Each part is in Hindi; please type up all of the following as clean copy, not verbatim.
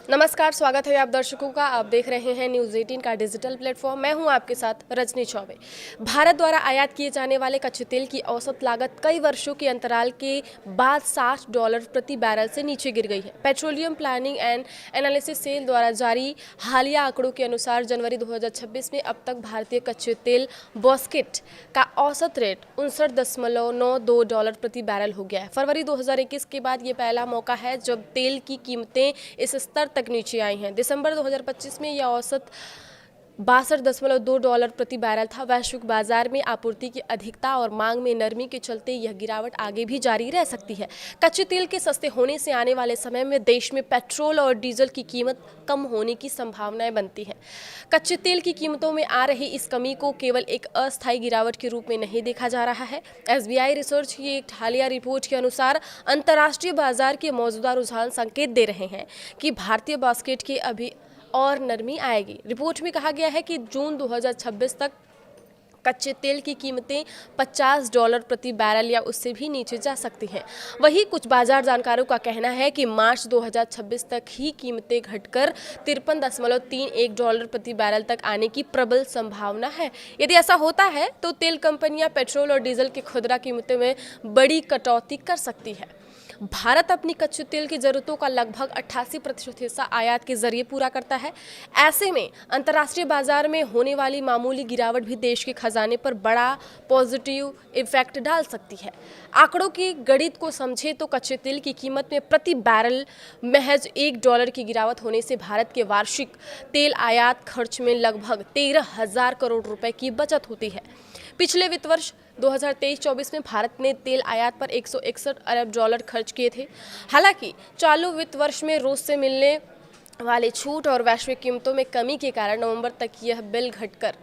नमस्कार, स्वागत है आप दर्शकों का। आप देख रहे हैं न्यूज़ 18 का डिजिटल प्लेटफॉर्म। मैं हूं आपके साथ रजनी चौबे। भारत द्वारा आयात किए जाने वाले कच्चे तेल की औसत लागत कई वर्षों के अंतराल के बाद $60 प्रति बैरल से नीचे गिर गई है। Petroleum planning and analysis cell द्वारा जारी हालिया आंकड़ों के अनुसार जनवरी 2026 में अब तक भारतीय कच्चे तेल बॉस्केट का औसत रेट $59.92 प्रति बैरल हो गया है। फरवरी 2021 के बाद ये पहला मौका है जब तेल की कीमतें इस स्तर तक नीचे आई हैं। दिसंबर 2025 में यह औसत $62.2 प्रति बैरल था। वैश्विक बाजार में आपूर्ति की अधिकता और मांग में नरमी के चलते यह गिरावट आगे भी जारी रह सकती है। कच्चे तेल के सस्ते होने से आने वाले समय में देश में पेट्रोल और डीजल की कीमत कम होने की संभावनाएं बनती हैं। कच्चे तेल की कीमतों में आ रही इस कमी को केवल एक अस्थायी गिरावट के रूप में नहीं देखा जा रहा है। SBI रिसर्च की एक हालिया रिपोर्ट के अनुसार अंतर्राष्ट्रीय बाजार के मौजूदा रुझान संकेत दे रहे हैं कि भारतीय बास्केट की अभी और नरमी आएगी। रिपोर्ट में कहा गया है कि जून 2026 तक कच्चे तेल की कीमतें $50 प्रति बैरल या उससे भी नीचे जा सकती हैं। वहीं कुछ बाजार जानकारों का कहना है कि मार्च 2026 तक ही कीमतें घटकर $53.31 प्रति बैरल तक आने की प्रबल संभावना है। यदि ऐसा होता है तो तेल कंपनियां पेट्रोल और डीजल की खुदरा कीमतों में बड़ी कटौती कर सकती है। भारत अपनी कच्चे तेल की जरूरतों का लगभग 88% हिस्सा आयात के जरिए पूरा करता है। ऐसे में अंतर्राष्ट्रीय बाजार में होने वाली मामूली गिरावट भी देश के खजाने पर बड़ा पॉजिटिव इफेक्ट डाल सकती है। आंकड़ों की गणित को समझे तो कच्चे तेल की कीमत में प्रति बैरल महज $1 की गिरावट होने से भारत के वार्षिक तेल आयात खर्च में लगभग 13,000 करोड़ रुपए की बचत होती है। पिछले वित्त वर्ष 2023-24 में भारत ने तेल आयात पर $161 अरब खर्च किए थे। हालांकि चालू वित्त वर्ष में रूस से मिलने वाले छूट और वैश्विक कीमतों में कमी के कारण नवंबर तक यह बिल घटकर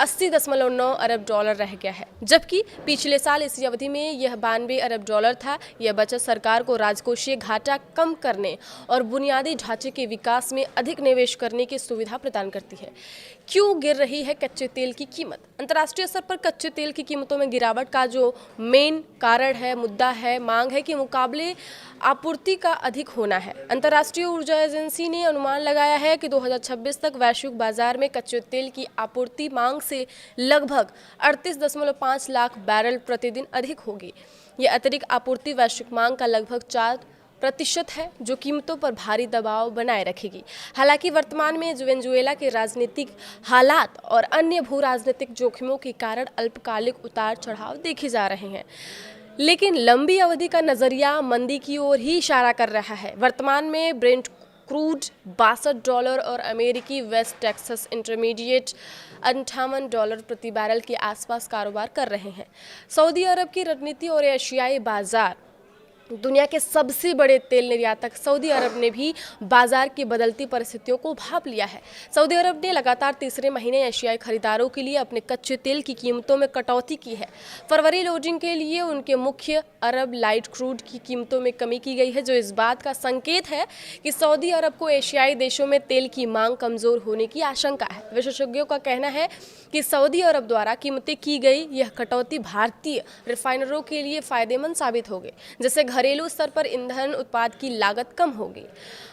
$80.9 अरब रह गया है, जबकि पिछले साल इसी अवधि में यह $92 अरब था। यह बचत सरकार को राजकोषीय घाटा कम करने और बुनियादी ढांचे के विकास में अधिक निवेश करने की सुविधा प्रदान करती है। क्यों गिर रही है कच्चे तेल की कीमत? अंतर्राष्ट्रीय स्तर पर कच्चे तेल की कीमतों में गिरावट का जो मेन कारण है, मुद्दा है, मांग है कि मुकाबले आपूर्ति का अधिक होना है। अंतर्राष्ट्रीय ऊर्जा एजेंसी ने अनुमान लगाया है कि 2026 तक वैश्विक बाजार में कच्चे तेल की आपूर्ति मांग से लगभग 38.5 लाख बैरल प्रतिदिन अधिक होगी। यह अतिरिक्त आपूर्ति वैश्विक मांग का लगभग 4% है, जो कीमतों पर भारी दबाव बनाए रखेगी। हालांकि वर्तमान में वेनेजुएला के राजनीतिक हालात और अन्य भू राजनीतिक जोखिमों के कारण अल्पकालिक उतार चढ़ाव देखे जा रहे हैं, लेकिन लंबी अवधि का नजरिया मंदी की ओर ही इशारा कर रहा है। वर्तमान में ब्रेंट क्रूड $62 और अमेरिकी वेस्ट टेक्सास इंटरमीडिएट $58 प्रति बैरल के आसपास कारोबार कर रहे हैं। सऊदी अरब की रणनीति और एशियाई बाजार, दुनिया के सबसे बड़े तेल निर्यातक सऊदी अरब ने भी बाजार की बदलती परिस्थितियों को भांप लिया है। सऊदी अरब ने लगातार तीसरे महीने एशियाई खरीदारों के लिए अपने कच्चे तेल की कीमतों में कटौती की है। फरवरी लोडिंग के लिए उनके मुख्य अरब लाइट क्रूड की कीमतों में कमी की गई है, जो इस बात का संकेत है कि सऊदी अरब को एशियाई देशों में तेल की मांग कमजोर होने की आशंका है। विशेषज्ञों का कहना है कि सऊदी अरब द्वारा कीमतें की गई यह कटौती भारतीय रिफाइनरों के लिए फायदेमंद साबित होगी, जिससे घरेलू स्तर पर ईंधन उत्पाद की लागत कम होगी।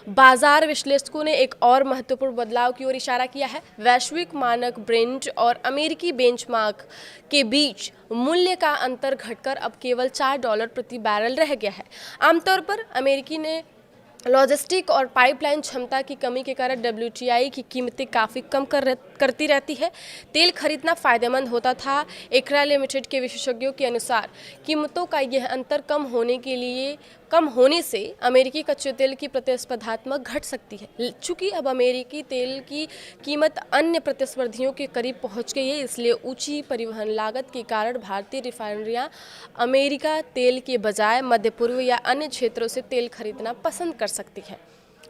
बाजार विश्लेषकों ने एक और महत्वपूर्ण बदलाव की ओर इशारा किया है। वैश्विक मानक ब्रेंट और अमेरिकी बेंचमार्क के बीच मूल्य का अंतर घटकर अब केवल $4 प्रति बैरल रह गया है। आमतौर पर अमेरिकी ने लॉजिस्टिक और पाइपलाइन क्षमता की कमी के कारण WTI की कीमतें काफ़ी कम करती रहती है। तेल खरीदना फायदेमंद होता था। एकरा लिमिटेड के विशेषज्ञों के अनुसार कीमतों का यह अंतर कम होने से अमेरिकी कच्चे तेल की प्रतिस्पर्धात्मक घट सकती है। चूंकि अब अमेरिकी तेल की कीमत अन्य प्रतिस्पर्धियों के करीब पहुंच गई है, इसलिए ऊंची परिवहन लागत के कारण भारतीय रिफाइनरियां अमेरिका तेल के बजाय मध्य पूर्व या अन्य क्षेत्रों से तेल खरीदना पसंद कर सकती है।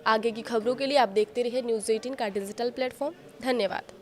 आगे की खबरों के लिए आप देखते रहिए न्यूज़ 18 का डिजिटल प्लेटफॉर्म। धन्यवाद।